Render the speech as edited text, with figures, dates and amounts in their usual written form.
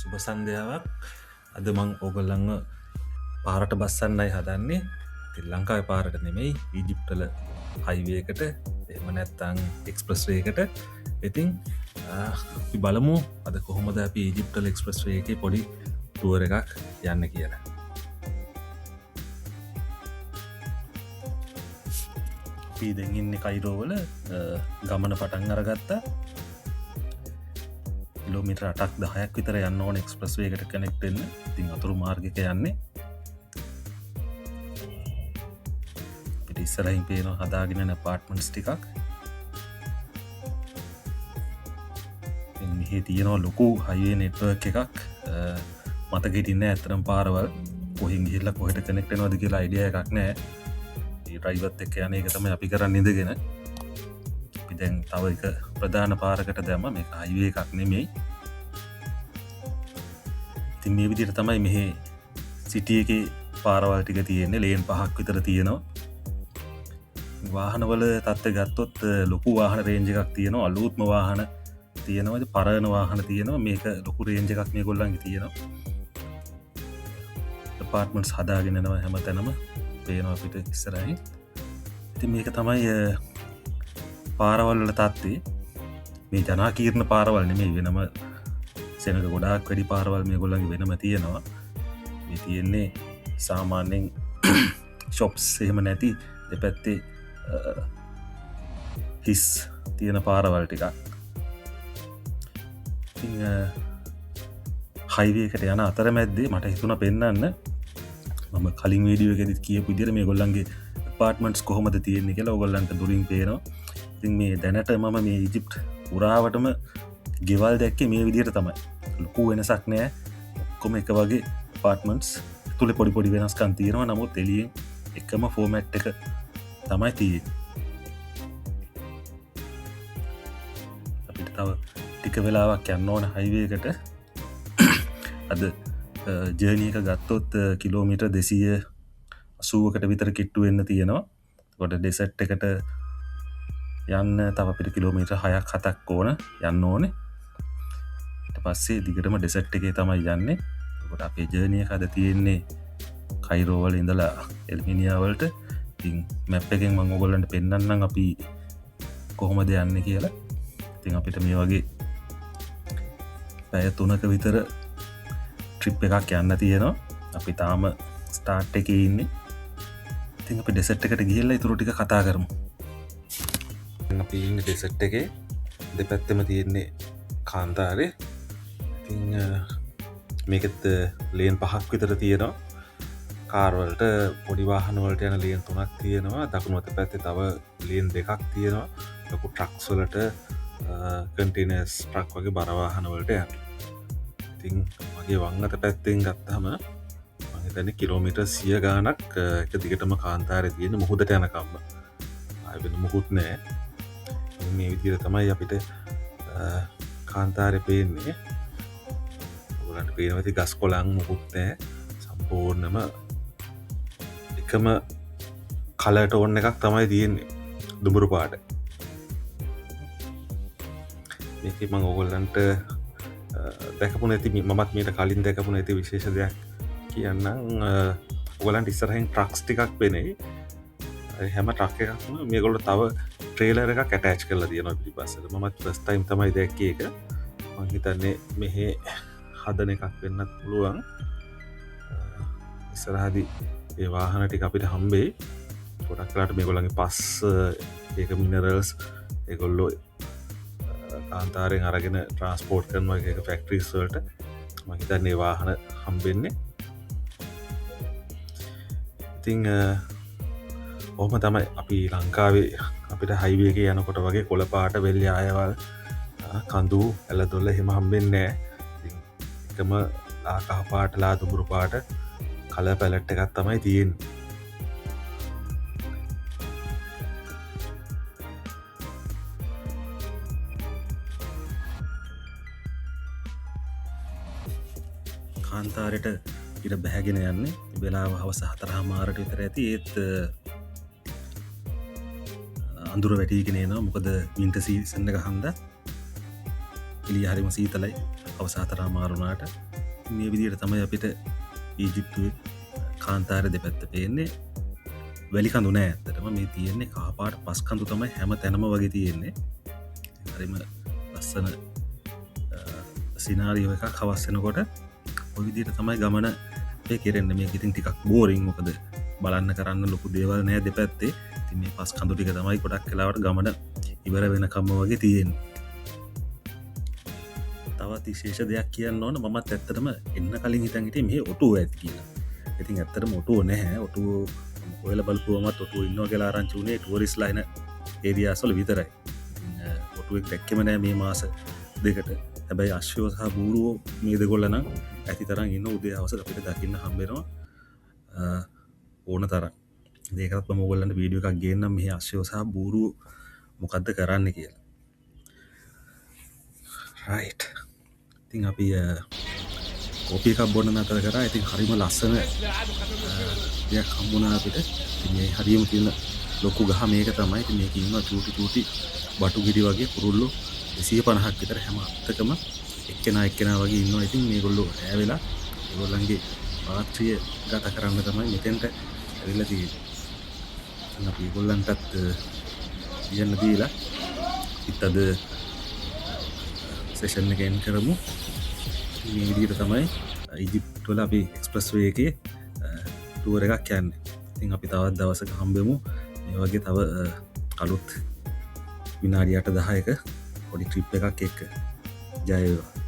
සුබ සන්ධ්‍යාවක්. අද මං ඕගොල්ලන්ව පාරට බස්සන්නයි හදන්නේ. ශ්‍රී ලංකාවේ පාරට නෙමෙයි, ඊජිප්ට්වල හයිවේ එකට, එහෙම නැත්නම් එක්ස්ප්‍රස් වේ එකට. ඉතින් අපි බලමු අද කොහොමද අපි ඊජිප්ට්වල එක්ස්ප්‍රස් වේ එකේ පොඩි ටුවර් එකක් යන්න කියලා. අපි දැන් ඉන්නේ කයිරෝ වල. ගමන පටන් අරගත්තා. කිලෝමීටර් 8ක් 10ක් විතර යන්න ඕන එක්ස්ප්‍රස් වේ එකට කනෙක්ට් වෙන්න. ඉතින් අතුරු මාර්ගයක යන්නේ. අපිට ඉස්සරහින් පේන හදාගෙන යන අපාර්ට්මන්ට්ස් ටිකක්. ඉතින් මෙහි තියෙනවා ලොකු හයිවේ නෙට්වර්ක් එකක්. මතක හිටින්නේ ඇත්තටම පාරවල් කොහින් ගිහිල්ලා කොහෙට කනෙක්ට් වෙනවද කියලා අයිඩියා එකක් නැහැ. මේ ඩ්‍රයිවර්ත් එක්ක යන එක තමයි අපි කරන්නේ ඉඳගෙන. අපි දැන් තව එක ප්‍රධාන පාරකට දැම්ම. මේක හයිවේ එකක් නෙමෙයි. ඉතින් මේ විදිහට තමයි මෙහි සිටි එකේ පාරවල් ටික තියෙන්නේ. ලේන් 5ක් විතර තියෙනවා. වාහනවල තත්ත්වය ගත්තොත් ලොකු වාහන රේන්ජ් එකක් තියෙනවා. අලුත්ම වාහන තියෙනවා. පරණ වාහන තියෙනවා. මේක ලොකු රේන්ජ් එකක් මේගොල්ලන්ගේ තියෙනවා. අපාර්ට්මන්ට්ස් හදාගෙන යනවා හැමතැනම පේනවා අපිට ඉස්සරහින්. ඉතින් මේක තමයි පාරවල් වල තත්ත්වය. මේ ජනාකීර්ණ පාරවල් නෙමෙයි, වෙනම සෙනග ගොඩාක් වැඩි පාරවල් මේගොල්ලන්ගේ වෙනම තියෙනවා. මේ තියෙන්නේ සාමාන්‍යයෙන් ෂොප්ස් එහෙම නැති දෙපැත්තේ හිස් තියෙන පාරවල් ටිකක්. ඉතින් හයිවේ එකට යන අතරමැද්දේ මට හිතුණා පෙන්නන්න මම කලින් වීඩියෝ එකෙදිත් කියපු විදිහට මේගොල්ලන්ගේ අපාර්ට්මන්ට්ස් කොහොමද තියෙන්නේ කියලා ඕගොල්ලන්ට දුරින් පේනවා. ඉතින් මේ දැනට මම මේ ඊජිප්ට් පුරාවටම ගෙවල් දැක්කේ මේ විදිහට තමයි. ලොකු වෙනසක් නෑ. ඔක්කොම එක වගේ අපාර්ට්මන්ට්ස්. තුලේ පොඩි පොඩි වෙනස්කම් තියෙනවා. නමුත් එළියෙන් එකම ෆෝමැට් එක තමයි තියෙන්නේ. අපිට තව ටික වෙලාවක් යන්න ඕන හයිවේ එකට. අද ජර්නි එක ගත්තොත් කිලෝමීටර් 280කට විතර කිට්ටු වෙන්න තියෙනවා. ඒකට ඩෙසර්ට් එකට යන්න තව අපිට කිලෝමීටර් 6ක් 7ක් යන්න ඕනේ. ඊට පස්සේ දිගටම ඩෙසර්ට් එකේ තමයි යන්නේ. ඒකට අපේ ජර්නි එක අද තියෙන්නේ කයිරෝ වල ඉඳලා එල්මිනියා වලට. ඉතින් මැප් එකෙන් මම ඔයගොල්ලන්ට පෙන්නන්නම් අපි කොහොමද යන්නේ කියලා. ඉතින් අපිට මේ වගේ පැය 3ක විතර ට්‍රිප් එකක් යන්න තියෙනවා. අපි තාම ස්ටාර්ට් එකේ ඉන්නේ. ඉතින් අපි ඩෙසර්ට් එකට ගිහිල්ලා ඊටු ටික කතා කරමු. අපි ඉන්නේ ඩෙසර්ට් එකේ. දෙපැත්තෙම තියෙන්නේ කාන්තාරේ. ඉතින් මේකෙත් ලේන් 5ක් විතර තියෙනවා. කාර් වලට පොඩි වාහන වලට යන ලේන් 3ක් තියෙනවා. දකුණු අත පැත්තේ තව ලේන් 2ක් තියෙනවා. ලොකු ට්‍රක්ස් වලට කන්ටේනර්ස් ට්‍රක් වගේ බර වාහන වලට යන. ඉතින් මගේ වම් අත පැත්තෙන් ගත්තාම මම හිතන්නේ කිලෝමීටර් 100 ගාණක් එක දිගටම කාන්තාරේ තියෙන මුහුදට යනකම්ම. ආයෙ වෙන මුකුත් නැහැ. මේ විදිහට තමයි අපිට කාන්තාරේ පේන්නේ. ඔයගලන්ට පේනවා ඉතින් ගස් කොළන් මුකුත් නැහැ. සම්පූර්ණම එකම කලර් ටෝන් එකක් තමයි තියෙන්නේ. දුඹුරු පාට. මේකේ මම ඔයගලන්ට දැකපු නැති මමත් මීට කලින් දැකපු නැති විශේෂ දෙයක් කියන්නම්. ඔයගලන්ට ඉස්සරහින් ට්‍රක්ස් ටිකක් වෙන්නේ. හැම ට්‍රක් එකක්ම මේගොල්ලෝ තව ට්‍රේලර් එකක් ඇටච් කරලා තියෙනවා පිටිපස්සට. මමත් ෆස්ට් ටයිම් තමයි දැක්කේ ඒක. මම හිතන්නේ මෙහි හදන එකක් වෙන්නත් පුළුවන්. ඉස්සරහදී ඒ වාහන ටික අපිට හම්බෙයි. ගොඩක් වෙලාට මේගොල්ලන්ගේ පස් ඒක මිනරල්ස් ඒගොල්ලෝ කාන්තාරයෙන් අරගෙන ට්‍රාන්ස්පෝර්ට් කරනවා. ඒක ෆැක්ටරිස් වලට මම හිතන්නේ වාහන හම්බෙන්නේ. ඉතින් ඔහොම තමයි අපි ලංකාවේ අපිට හයිවේ එකේ යනකොට වගේ කොළ පාට වෙල් යායවල් කඳු ඇලදොල එහෙම හම්බෙන්නේ නැහැ. ඉතින් එකම කහ පාට ලා දුඹුරු පාට කලර් පැලට් එකක් තමයි තියෙන්නේ. කාන්තාරයට ඉර බැහැගෙන යන්නේ වෙලාව හවස 4:00 විතර ඇති. ඒත් අඳුර වැටීගෙන එනවා. මොකද වින්ටර් සීසන් එක හන්දා එළිය හරිම සීතලයි හවස 4:00 වුණාට. මේ විදියට තමයි අපිට ඊජිප්තුවේ කාන්තාර දෙපැත්ත පේන්නේ. වැලි කඳු නෑ ඇත්තටම මේ තියෙන්නේ කහපාට පස් කඳු තමයි හැම තැනම වගේ තියෙන්නේ. හරිම ලස්සන සිනාරියෝ එකක් හවස් වෙනකොට ඔය විදියට තමයි ගමන කෙරෙන්නේ. මේක ඉතින් ටිකක් බෝරින්, මොකද බලන්න කරන්න ලොකු දේවල් නෑ දෙපැත්තේ. ඉතින් මේ පස් කඳු ටික තමයි ගොඩක් වෙලාවට ගමන ඉවර වෙනකම්ම වගේ තියෙන්නේ. තවත් විශේෂ දෙයක් කියන්න ඕන, මමත් ඇත්තටම එන්න කලින් හිතන් හිටියේ මේ ඔටුව ඇති කියලා. ඉතින් ඇත්තටම ඔටුව නැහැ. ඔටුව ඔයාලා බලපුවමත් ඔටුව ඉන්නවා කියලා ආරංචි වුණේ ටුවරිස්ට්ලා එන ඒරියාස් වල විතරයි. ඉතින් ඔටුවෙක් දැක්කෙම නෑ මේ මාස දෙකට. හැබැයි අශ්වයෝ සහ බූරුවෝ මේ දෙගොල්ල නම් ඇති තරම් ඉන්න. උදේ හවස අපිට දකින්න හම්බ වෙනවා ඕන තරම්. ඒකත් මම ඔයගොල්ලන්ට වීඩියෝ එකක් ගේන්නම් මේ අශ්වයෝ සහ බූරුවෝ මොකද්ද කරන්නේ කියලා. රයිට්. ඉතින් අපි කෝපි එකක් බොන්න නතර කරා. ඉතින් හරිම ලස්සන දෙයක් හම්බුණා අපිට. ඉතින් මේ හරියම තියෙන ලොකු ගහ මේක තමයි. ඉතින් මේක ඉන්නවා චූටි බටුගිරි වගේ කුරුල්ලෝ 250ක් විතර හැම අත්තකම එක්කෙනා වගේ ඉන්නවා. ඉතින් මේගොල්ලෝ ඈවෙලා ඒගොල්ලන්ගේ රාත්‍රිය ගත කරන්න තමයි මෙතෙන්ට ඇවිල්ලා තියෙන්නේ. ඉතින් අපි ඒගොල්ලන්ටත් කියන්න දීලා ඉතද සෙෂන් එක එන්ඩ් කරමු. මේ විදිහට තමයි ඊජිප්තු වල අපි එක්ස්ප්‍රස් වේ එකේ ටුවර් එකක් යන්නේ. ඉතින් අපි තවත් දවසක හම්බෙමු මේ වගේ තව අලුත් විනාඩි 8-10ක පොඩි ට්‍රිප් එකක් එක්ක. ජය වේවා.